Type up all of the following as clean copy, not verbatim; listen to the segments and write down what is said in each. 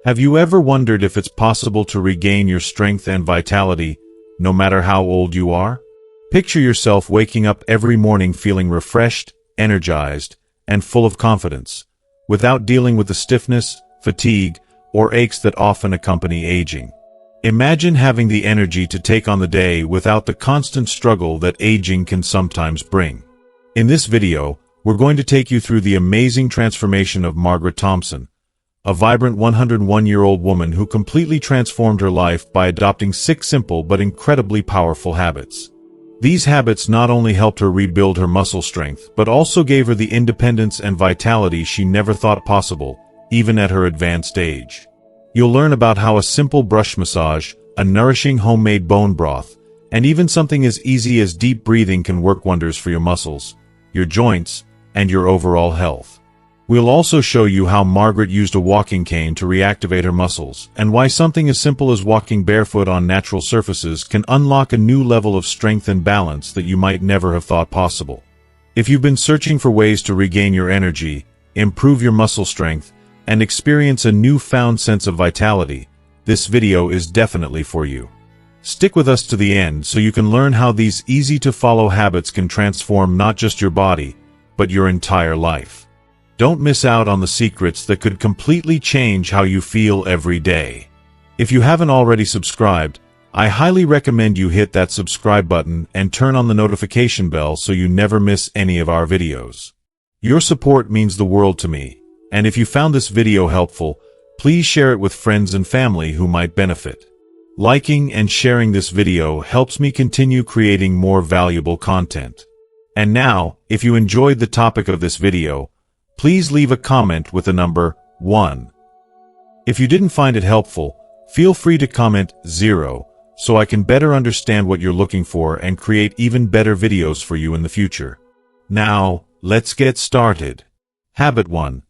Have you ever wondered if it's possible to regain your strength and vitality, no matter how old you are? Picture yourself waking up every morning feeling refreshed, energized, and full of confidence, without dealing with the stiffness, fatigue, or aches that often accompany aging. Imagine having the energy to take on the day without the constant struggle that aging can sometimes bring. In this video, we're going to take you through the amazing transformation of Margaret Thompson, a vibrant 101-year-old woman who completely transformed her life by adopting 6 simple but incredibly powerful habits. These habits not only helped her rebuild her muscle strength, but also gave her the independence and vitality she never thought possible, even at her advanced age. You'll learn about how a simple brush massage, a nourishing homemade bone broth, and even something as easy as deep breathing can work wonders for your muscles, your joints, and your overall health. We'll also show you how Margaret used a walking cane to reactivate her muscles, and why something as simple as walking barefoot on natural surfaces can unlock a new level of strength and balance that you might never have thought possible. If you've been searching for ways to regain your energy, improve your muscle strength, and experience a newfound sense of vitality, this video is definitely for you. Stick with us to the end so you can learn how these easy-to-follow habits can transform not just your body, but your entire life. Don't miss out on the secrets that could completely change how you feel every day. If you haven't already subscribed, I highly recommend you hit that subscribe button and turn on the notification bell so you never miss any of our videos. Your support means the world to me, and if you found this video helpful, please share it with friends and family who might benefit. Liking and sharing this video helps me continue creating more valuable content. And now, if you enjoyed the topic of this video, please leave a comment with the number 1. If you didn't find it helpful, feel free to comment 0, so I can better understand what you're looking for and create even better videos for you in the future. Now, let's get started. Habit 1.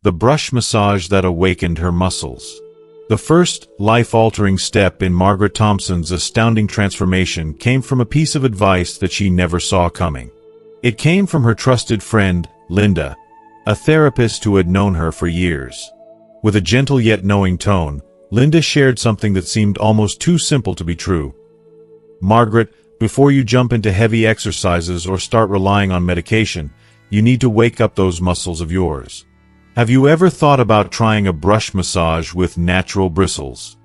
The brush massage that awakened her muscles. The first, life-altering step in Margaret Thompson's astounding transformation came from a piece of advice that she never saw coming. It came from her trusted friend, Linda, a therapist who had known her for years. With a gentle yet knowing tone, Linda shared something that seemed almost too simple to be true. Margaret, before you jump into heavy exercises or start relying on medication, you need to wake up those muscles of yours. Have you ever thought about trying a brush massage with natural bristles?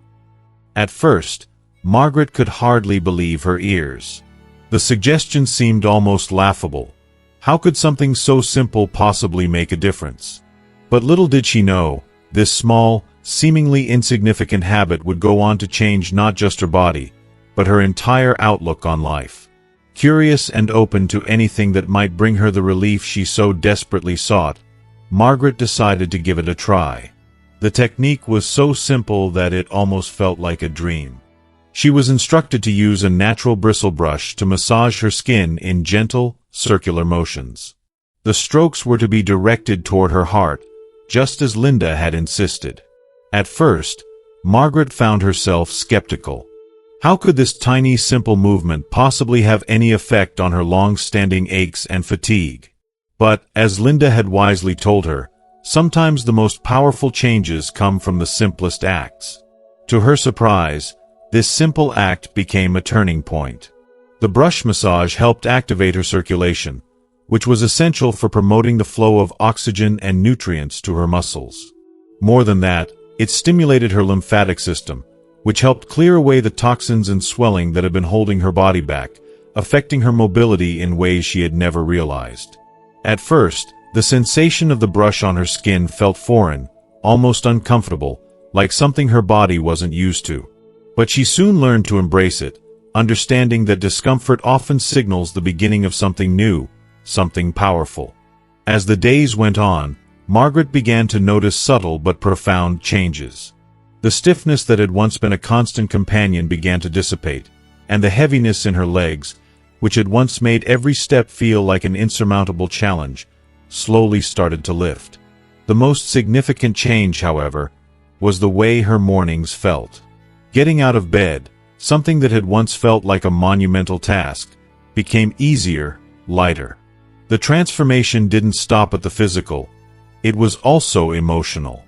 At first, Margaret could hardly believe her ears. The suggestion seemed almost laughable. How could something so simple possibly make a difference? But little did she know, this small, seemingly insignificant habit would go on to change not just her body, but her entire outlook on life. Curious and open to anything that might bring her the relief she so desperately sought, Margaret decided to give it a try. The technique was so simple that it almost felt like a dream. She was instructed to use a natural bristle brush to massage her skin in gentle, circular motions. The strokes were to be directed toward her heart, just as Linda had insisted. At first, Margaret found herself skeptical. How could this tiny, simple movement possibly have any effect on her long-standing aches and fatigue? But, as Linda had wisely told her, sometimes the most powerful changes come from the simplest acts. To her surprise, this simple act became a turning point. The brush massage helped activate her circulation, which was essential for promoting the flow of oxygen and nutrients to her muscles. More than that, it stimulated her lymphatic system, which helped clear away the toxins and swelling that had been holding her body back, affecting her mobility in ways she had never realized. At first, the sensation of the brush on her skin felt foreign, almost uncomfortable, like something her body wasn't used to. But she soon learned to embrace it, understanding that discomfort often signals the beginning of something new, something powerful. As the days went on, Margaret began to notice subtle but profound changes. The stiffness that had once been a constant companion began to dissipate, and the heaviness in her legs, which had once made every step feel like an insurmountable challenge, slowly started to lift. The most significant change, however, was the way her mornings felt. Getting out of bed, something that had once felt like a monumental task, became easier, lighter. The transformation didn't stop at the physical. It was also emotional.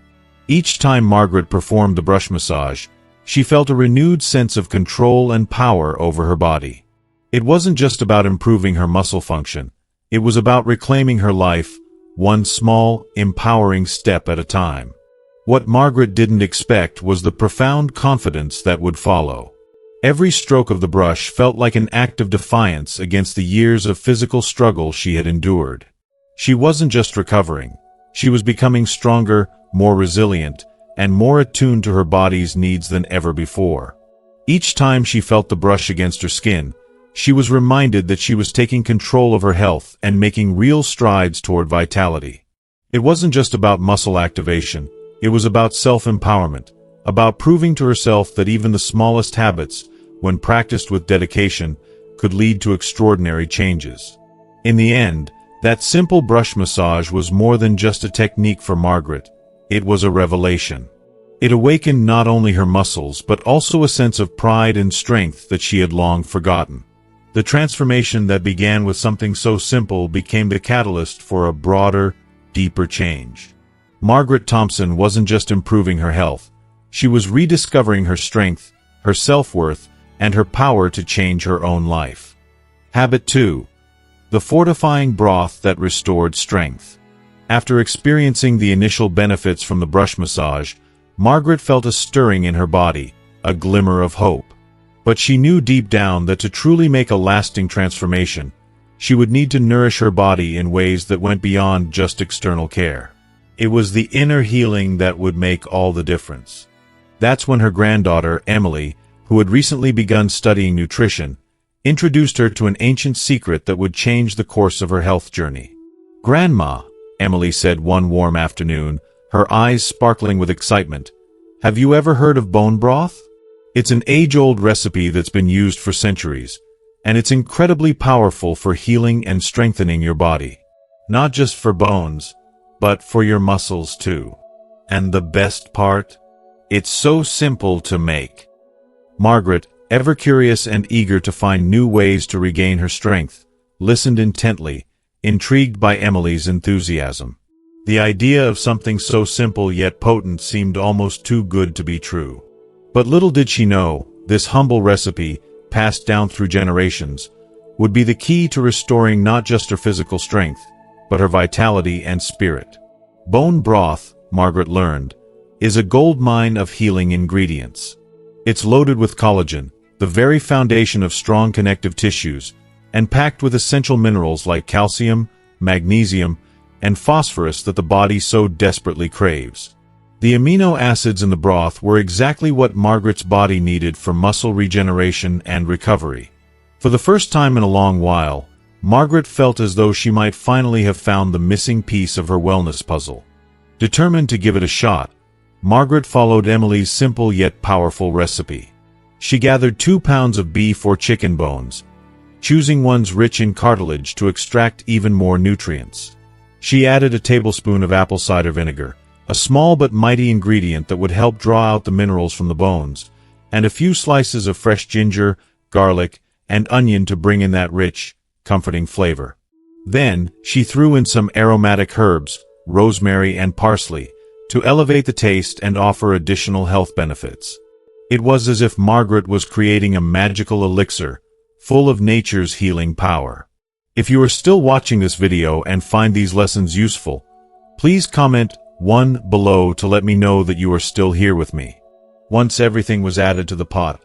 Each time Margaret performed the brush massage, she felt a renewed sense of control and power over her body. It wasn't just about improving her muscle function. It was about reclaiming her life, one small, empowering step at a time. What Margaret didn't expect was the profound confidence that would follow. Every stroke of the brush felt like an act of defiance against the years of physical struggle she had endured. She wasn't just recovering. She was becoming stronger, more resilient, and more attuned to her body's needs than ever before. Each time she felt the brush against her skin, she was reminded that she was taking control of her health and making real strides toward vitality. It wasn't just about muscle activation. It was about self-empowerment, about proving to herself that even the smallest habits, when practiced with dedication, could lead to extraordinary changes. In the end, that simple brush massage was more than just a technique for Margaret. It was a revelation. It awakened not only her muscles but also a sense of pride and strength that she had long forgotten. The transformation that began with something so simple became the catalyst for a broader, deeper change. Margaret Thompson wasn't just improving her health. She was rediscovering her strength, her self-worth, and her power to change her own life. Habit 2. The fortifying broth that restored strength. After experiencing the initial benefits from the brush massage, Margaret felt a stirring in her body, a glimmer of hope. But she knew deep down that to truly make a lasting transformation, she would need to nourish her body in ways that went beyond just external care. It was the inner healing that would make all the difference. That's when her granddaughter, Emily, who had recently begun studying nutrition, introduced her to an ancient secret that would change the course of her health journey. "Grandma," Emily said one warm afternoon, her eyes sparkling with excitement, "have you ever heard of bone broth? It's an age-old recipe that's been used for centuries, and it's incredibly powerful for healing and strengthening your body. Not just for bones, but for your muscles too. And the best part? It's so simple to make." Margaret, ever curious and eager to find new ways to regain her strength, listened intently, intrigued by Emily's enthusiasm. The idea of something so simple yet potent seemed almost too good to be true. But little did she know, this humble recipe, passed down through generations, would be the key to restoring not just her physical strength, but her vitality and spirit. Bone broth, Margaret learned, is a goldmine of healing ingredients. It's loaded with collagen, the very foundation of strong connective tissues, and packed with essential minerals like calcium, magnesium, and phosphorus that the body so desperately craves. The amino acids in the broth were exactly what Margaret's body needed for muscle regeneration and recovery. For the first time in a long while, Margaret felt as though she might finally have found the missing piece of her wellness puzzle. Determined to give it a shot, Margaret followed Emily's simple yet powerful recipe. She gathered 2 pounds of beef or chicken bones, choosing ones rich in cartilage to extract even more nutrients. She added a tablespoon of apple cider vinegar, a small but mighty ingredient that would help draw out the minerals from the bones, and a few slices of fresh ginger, garlic, and onion to bring in that rich, comforting flavor. Then, she threw in some aromatic herbs, rosemary and parsley, to elevate the taste and offer additional health benefits. It was as if Margaret was creating a magical elixir, full of nature's healing power. If you are still watching this video and find these lessons useful, please comment 1 below to let me know that you are still here with me. Once everything was added to the pot,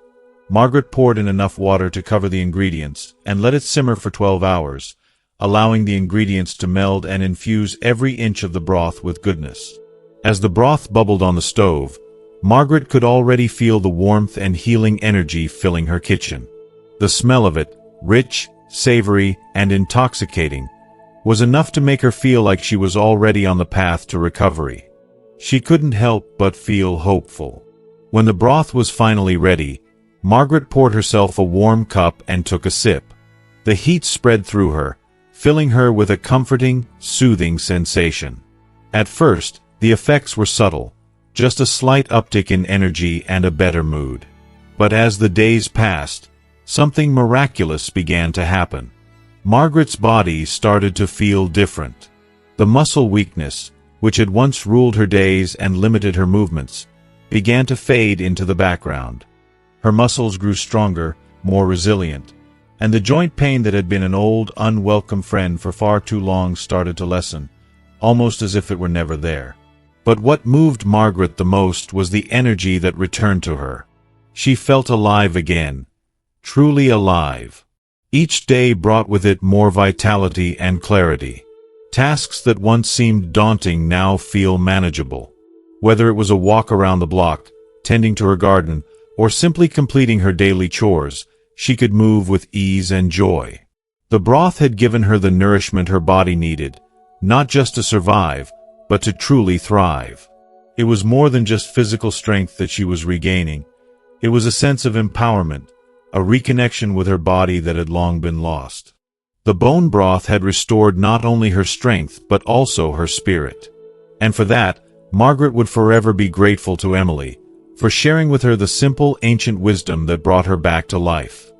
Margaret poured in enough water to cover the ingredients and let it simmer for 12 hours, allowing the ingredients to meld and infuse every inch of the broth with goodness. As the broth bubbled on the stove, Margaret could already feel the warmth and healing energy filling her kitchen. The smell of it, rich, savory, and intoxicating, was enough to make her feel like she was already on the path to recovery. She couldn't help but feel hopeful. When the broth was finally ready, Margaret poured herself a warm cup and took a sip. The heat spread through her, filling her with a comforting, soothing sensation. At first, the effects were subtle, just a slight uptick in energy and a better mood. But as the days passed, something miraculous began to happen. Margaret's body started to feel different. The muscle weakness, which had once ruled her days and limited her movements, began to fade into the background. Her muscles grew stronger, more resilient, and the joint pain that had been an old, unwelcome friend for far too long started to lessen, almost as if it were never there. But what moved Margaret the most was the energy that returned to her. She felt alive again, truly alive. Each day brought with it more vitality and clarity. Tasks that once seemed daunting now feel manageable. Whether it was a walk around the block, tending to her garden, or simply completing her daily chores, she could move with ease and joy. The broth had given her the nourishment her body needed, not just to survive, but to truly thrive. It was more than just physical strength that she was regaining. It was a sense of empowerment, a reconnection with her body that had long been lost. The bone broth had restored not only her strength but also her spirit. And for that, Margaret would forever be grateful to Emily, for sharing with her the simple ancient wisdom that brought her back to life.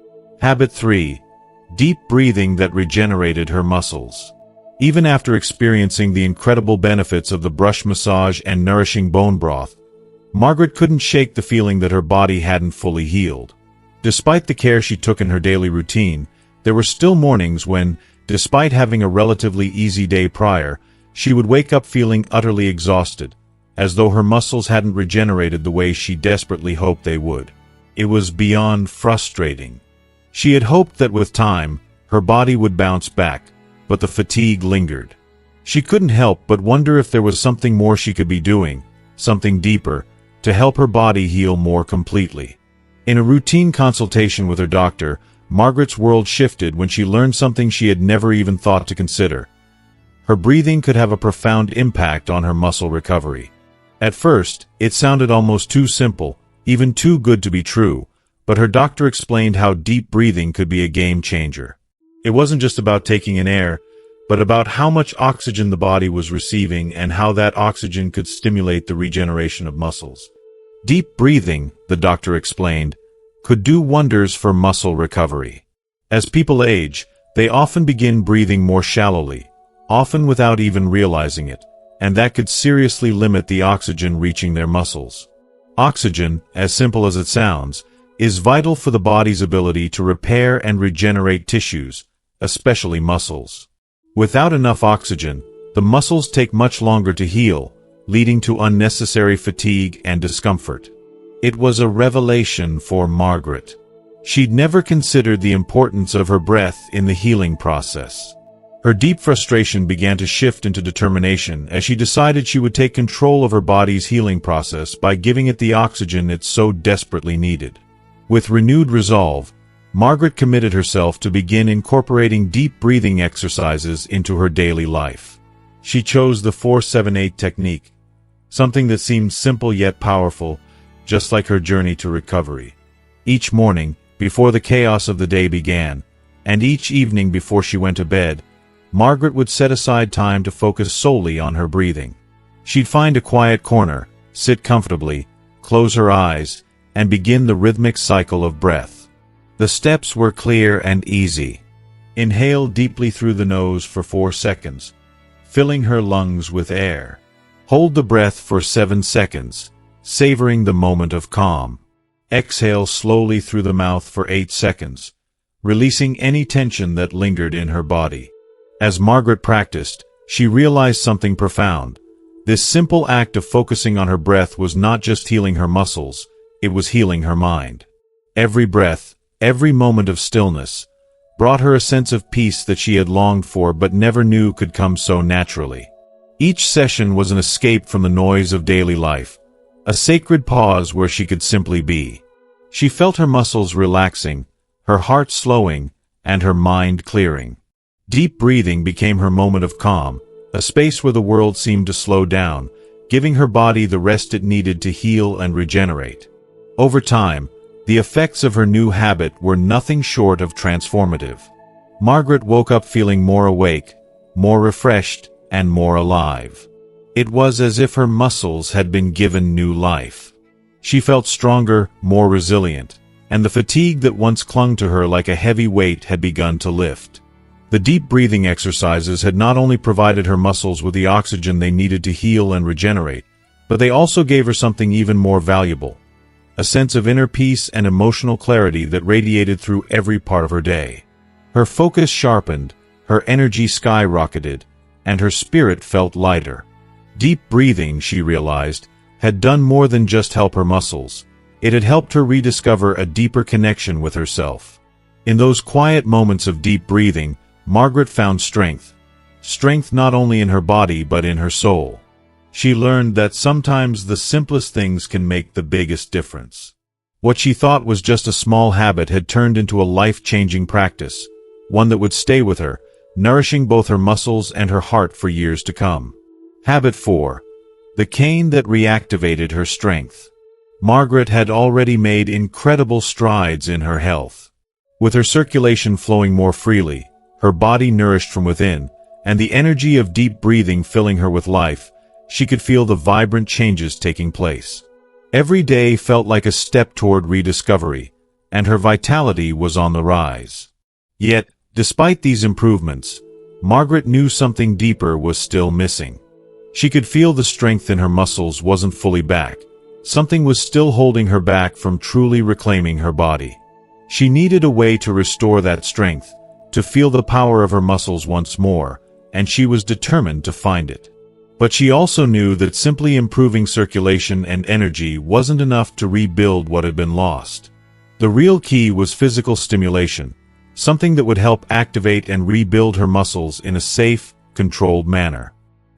Habit 3. Deep breathing that regenerated her muscles. Even after experiencing the incredible benefits of the brush massage and nourishing bone broth, Margaret couldn't shake the feeling that her body hadn't fully healed. Despite the care she took in her daily routine, there were still mornings when, despite having a relatively easy day prior, she would wake up feeling utterly exhausted, as though her muscles hadn't regenerated the way she desperately hoped they would. It was beyond frustrating. She had hoped that with time, her body would bounce back, but the fatigue lingered. She couldn't help but wonder if there was something more she could be doing, something deeper, to help her body heal more completely. In a routine consultation with her doctor, Margaret's world shifted when she learned something she had never even thought to consider. Her breathing could have a profound impact on her muscle recovery. At first, it sounded almost too simple, even too good to be true, but her doctor explained how deep breathing could be a game changer. It wasn't just about taking in air, but about how much oxygen the body was receiving and how that oxygen could stimulate the regeneration of muscles. Deep breathing, the doctor explained, could do wonders for muscle recovery. As people age, they often begin breathing more shallowly, often without even realizing it, and that could seriously limit the oxygen reaching their muscles. Oxygen, as simple as it sounds, is vital for the body's ability to repair and regenerate tissues, especially muscles. Without enough oxygen, the muscles take much longer to heal, leading to unnecessary fatigue and discomfort. It was a revelation for Margaret. She'd never considered the importance of her breath in the healing process. Her deep frustration began to shift into determination as she decided she would take control of her body's healing process by giving it the oxygen it so desperately needed. With renewed resolve, Margaret committed herself to begin incorporating deep breathing exercises into her daily life. She chose the 4-7-8 technique, something that seemed simple yet powerful, just like her journey to recovery. Each morning, before the chaos of the day began, and each evening before she went to bed, Margaret would set aside time to focus solely on her breathing. She'd find a quiet corner, sit comfortably, close her eyes, and begin the rhythmic cycle of breath. The steps were clear and easy. Inhale deeply through the nose for 4 seconds, filling her lungs with air. Hold the breath for 7 seconds, savoring the moment of calm. Exhale slowly through the mouth for 8 seconds, releasing any tension that lingered in her body. As Margaret practiced, she realized something profound. This simple act of focusing on her breath was not just healing her muscles, it was healing her mind. Every breath, every moment of stillness, brought her a sense of peace that she had longed for but never knew could come so naturally. Each session was an escape from the noise of daily life, a sacred pause where she could simply be. She felt her muscles relaxing, her heart slowing, and her mind clearing. Deep breathing became her moment of calm, a space where the world seemed to slow down, giving her body the rest it needed to heal and regenerate. Over time, the effects of her new habit were nothing short of transformative. Margaret woke up feeling more awake, more refreshed, and more alive. It was as if her muscles had been given new life. She felt stronger, more resilient, and the fatigue that once clung to her like a heavy weight had begun to lift. The deep breathing exercises had not only provided her muscles with the oxygen they needed to heal and regenerate, but they also gave her something even more valuable: a sense of inner peace and emotional clarity that radiated through every part of her day. Her focus sharpened, her energy skyrocketed, and her spirit felt lighter. Deep breathing, she realized, had done more than just help her muscles. It had helped her rediscover a deeper connection with herself. In those quiet moments of deep breathing, Margaret found strength. Strength not only in her body but in her soul. She learned that sometimes the simplest things can make the biggest difference. What she thought was just a small habit had turned into a life-changing practice, one that would stay with her, nourishing both her muscles and her heart for years to come. Habit 4. The cane that reactivated her strength. Margaret had already made incredible strides in her health. With her circulation flowing more freely, her body nourished from within, and the energy of deep breathing filling her with life, she could feel the vibrant changes taking place. Every day felt like a step toward rediscovery, and her vitality was on the rise. Yet, despite these improvements, Margaret knew something deeper was still missing. She could feel the strength in her muscles wasn't fully back. Something was still holding her back from truly reclaiming her body. She needed a way to restore that strength, to feel the power of her muscles once more, and she was determined to find it. But she also knew that simply improving circulation and energy wasn't enough to rebuild what had been lost. The real key was physical stimulation, something that would help activate and rebuild her muscles in a safe, controlled manner.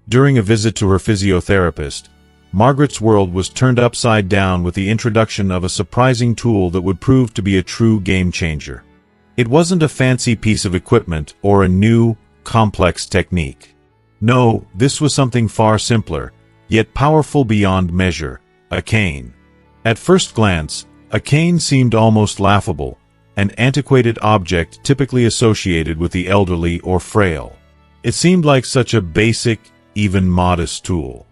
During a visit to her physiotherapist, Margaret's world was turned upside down with the introduction of a surprising tool that would prove to be a true game-changer. It wasn't a fancy piece of equipment or a new, complex technique. No, this was something far simpler, yet powerful beyond measure: a cane. At first glance, a cane seemed almost laughable, an antiquated object typically associated with the elderly or frail. It seemed like such a basic, even modest tool.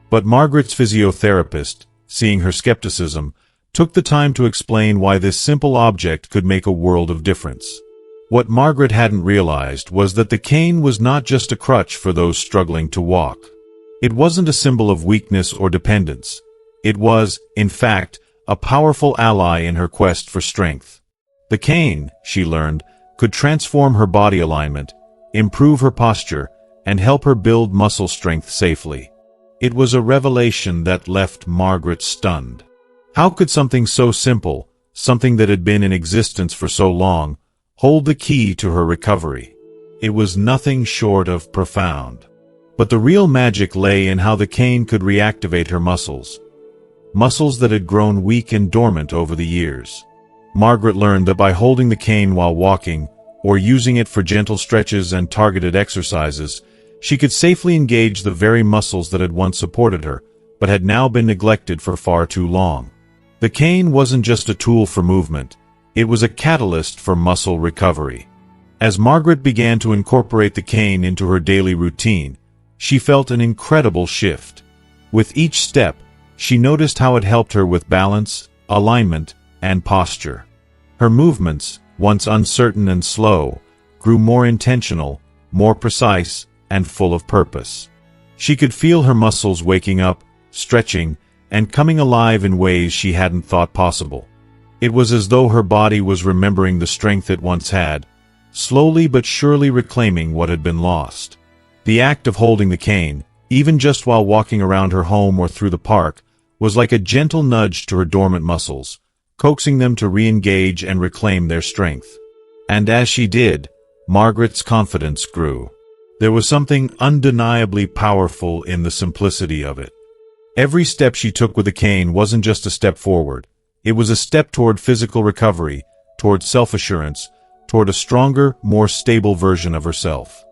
But Margaret's physiotherapist, seeing her skepticism, took the time to explain why this simple object could make a world of difference. What Margaret hadn't realized was that the cane was not just a crutch for those struggling to walk. It wasn't a symbol of weakness or dependence. It was, in fact, a powerful ally in her quest for strength. The cane, she learned, could transform her body alignment, improve her posture, and help her build muscle strength safely. It was a revelation that left Margaret stunned. How could something so simple, something that had been in existence for so long, hold the key to her recovery? It was nothing short of profound. But the real magic lay in how the cane could reactivate her muscles. Muscles that had grown weak and dormant over the years. Margaret learned that by holding the cane while walking, or using it for gentle stretches and targeted exercises, she could safely engage the very muscles that had once supported her, but had now been neglected for far too long. The cane wasn't just a tool for movement, it was a catalyst for muscle recovery. As Margaret began to incorporate the cane into her daily routine, she felt an incredible shift. With each step, she noticed how it helped her with balance, alignment, and posture. Her movements, once uncertain and slow, grew more intentional, more precise, and full of purpose. She could feel her muscles waking up, stretching, and coming alive in ways she hadn't thought possible. It was as though her body was remembering the strength it once had, slowly but surely reclaiming what had been lost. The act of holding the cane, even just while walking around her home or through the park, was like a gentle nudge to her dormant muscles, coaxing them to re-engage and reclaim their strength. And as she did, Margaret's confidence grew. There was something undeniably powerful in the simplicity of it. Every step she took with the cane wasn't just a step forward. It was a step toward physical recovery, toward self-assurance, toward a stronger, more stable version of herself.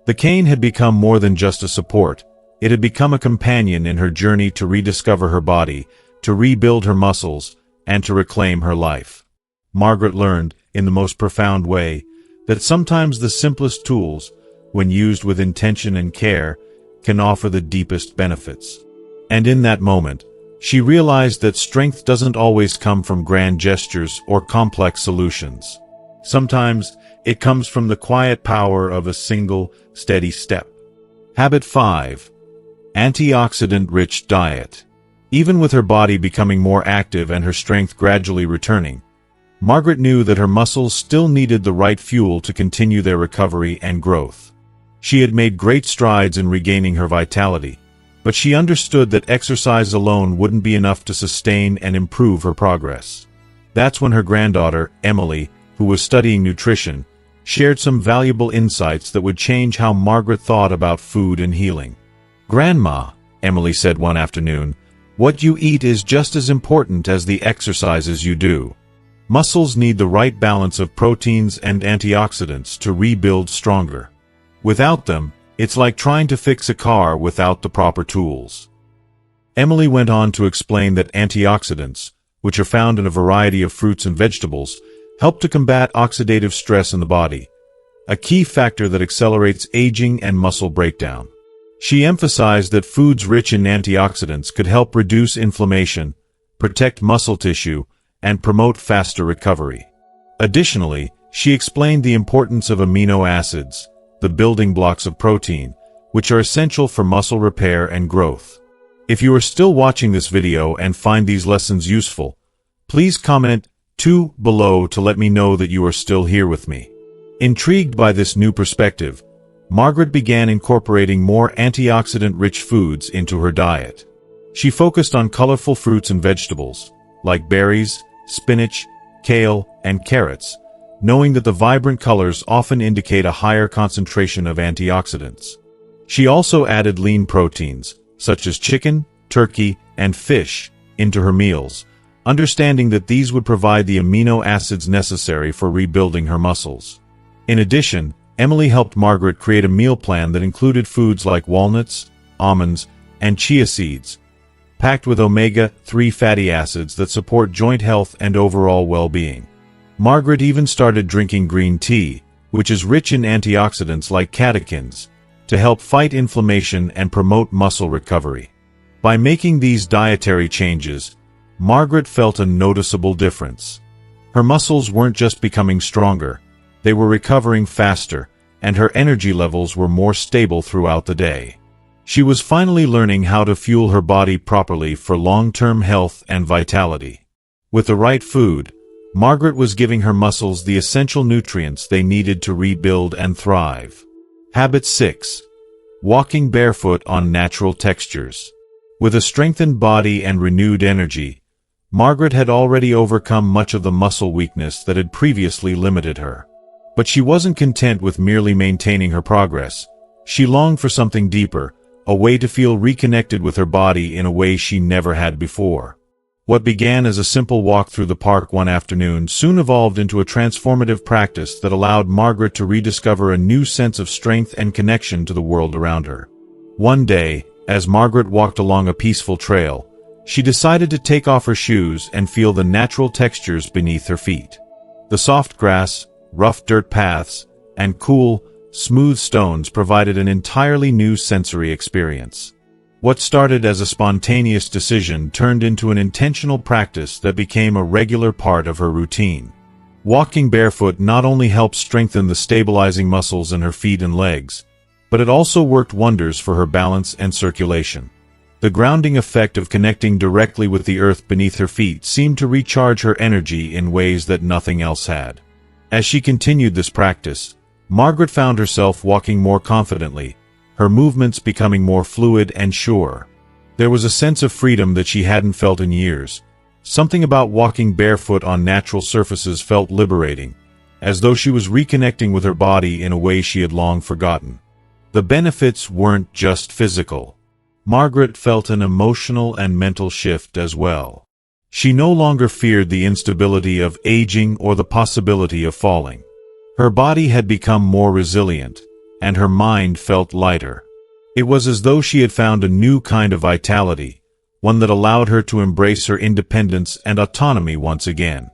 The cane had become more than just a support. It had become a companion in her journey to rediscover her body, to rebuild her muscles, and to reclaim her life. Margaret learned, in the most profound way, that sometimes the simplest tools, when used with intention and care, can offer the deepest benefits. And in that moment, she realized that strength doesn't always come from grand gestures or complex solutions. Sometimes it comes from the quiet power of a single, steady step. Habit 5. Antioxidant-rich diet. Even with her body becoming more active and her strength gradually returning, Margaret knew that her muscles still needed the right fuel to continue their recovery and growth. She had made great strides in regaining her vitality, but she understood that exercise alone wouldn't be enough to sustain and improve her progress. That's when her granddaughter, Emily, who was studying nutrition, shared some valuable insights that would change how Margaret thought about food and healing. "Grandma," Emily said one afternoon, "what you eat is just as important as the exercises you do. Muscles need the right balance of proteins and antioxidants to rebuild stronger. Without them, it's like trying to fix a car without the proper tools." Emily went on to explain that antioxidants, which are found in a variety of fruits and vegetables, help to combat oxidative stress in the body, a key factor that accelerates aging and muscle breakdown. She emphasized that foods rich in antioxidants could help reduce inflammation, protect muscle tissue, and promote faster recovery. Additionally, she explained the importance of amino acids, the building blocks of protein, which are essential for muscle repair and growth. If you are still watching this video and find these lessons useful, please comment 2 below to let me know that you are still here with me. Intrigued by this new perspective, Margaret began incorporating more antioxidant-rich foods into her diet. She focused on colorful fruits and vegetables, like berries, spinach, kale, and carrots, knowing that the vibrant colors often indicate a higher concentration of antioxidants. She also added lean proteins, such as chicken, turkey, and fish, into her meals, understanding that these would provide the amino acids necessary for rebuilding her muscles. In addition, Emily helped Margaret create a meal plan that included foods like walnuts, almonds, and chia seeds, packed with omega-3 fatty acids that support joint health and overall well-being. Margaret even started drinking green tea, which is rich in antioxidants like catechins, to help fight inflammation and promote muscle recovery. By making these dietary changes, Margaret felt a noticeable difference. Her muscles weren't just becoming stronger, they were recovering faster, and her energy levels were more stable throughout the day. She was finally learning how to fuel her body properly for long-term health and vitality. With the right food, Margaret was giving her muscles the essential nutrients they needed to rebuild and thrive. Habit 6. Walking barefoot on natural textures. With a strengthened body and renewed energy, Margaret had already overcome much of the muscle weakness that had previously limited her. But she wasn't content with merely maintaining her progress. She longed for something deeper, a way to feel reconnected with her body in a way she never had before. What began as a simple walk through the park one afternoon soon evolved into a transformative practice that allowed Margaret to rediscover a new sense of strength and connection to the world around her. One day, as Margaret walked along a peaceful trail, she decided to take off her shoes and feel the natural textures beneath her feet. The soft grass, rough dirt paths, and cool, smooth stones provided an entirely new sensory experience. What started as a spontaneous decision turned into an intentional practice that became a regular part of her routine. Walking barefoot not only helped strengthen the stabilizing muscles in her feet and legs, but it also worked wonders for her balance and circulation. The grounding effect of connecting directly with the earth beneath her feet seemed to recharge her energy in ways that nothing else had. As she continued this practice, Margaret found herself walking more confidently, her movements becoming more fluid and sure. There was a sense of freedom that she hadn't felt in years. Something about walking barefoot on natural surfaces felt liberating, as though she was reconnecting with her body in a way she had long forgotten. The benefits weren't just physical. Margaret felt an emotional and mental shift as well. She no longer feared the instability of aging or the possibility of falling. Her body had become more resilient, and her mind felt lighter. It was as though she had found a new kind of vitality, one that allowed her to embrace her independence and autonomy once again.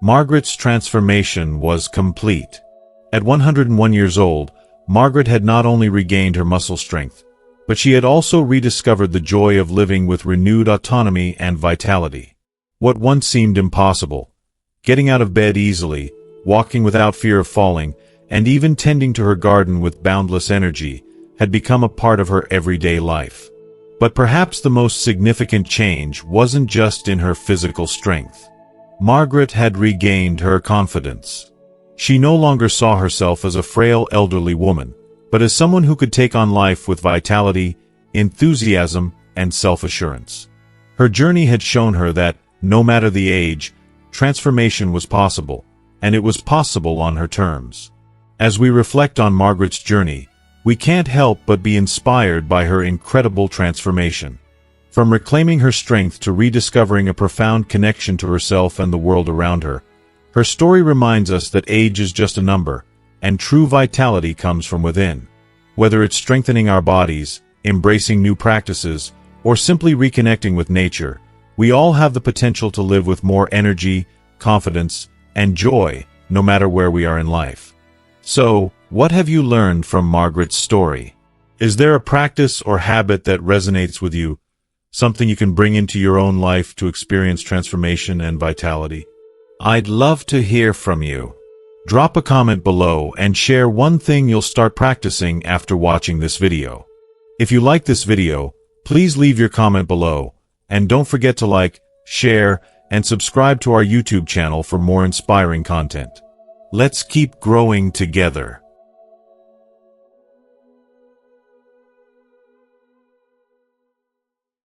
Margaret's transformation was complete. At 101 years old, Margaret had not only regained her muscle strength, but she had also rediscovered the joy of living with renewed autonomy and vitality. What once seemed impossible, getting out of bed easily, walking without fear of falling, and even tending to her garden with boundless energy, had become a part of her everyday life. But perhaps the most significant change wasn't just in her physical strength. Margaret had regained her confidence. She no longer saw herself as a frail elderly woman, but as someone who could take on life with vitality, enthusiasm, and self-assurance. Her journey had shown her that, no matter the age, transformation was possible, and it was possible on her terms. As we reflect on Margaret's journey, we can't help but be inspired by her incredible transformation. From reclaiming her strength to rediscovering a profound connection to herself and the world around her, her story reminds us that age is just a number, and true vitality comes from within. Whether it's strengthening our bodies, embracing new practices, or simply reconnecting with nature, we all have the potential to live with more energy, confidence, and joy, no matter where we are in life. So, what have you learned from Margaret's story? Is there a practice or habit that resonates with you, something you can bring into your own life to experience transformation and vitality? I'd love to hear from you. Drop a comment below and share one thing you'll start practicing after watching this video. If you like this video, please leave your comment below, and don't forget to like, share, and subscribe to our YouTube channel for more inspiring content. Let's keep growing together.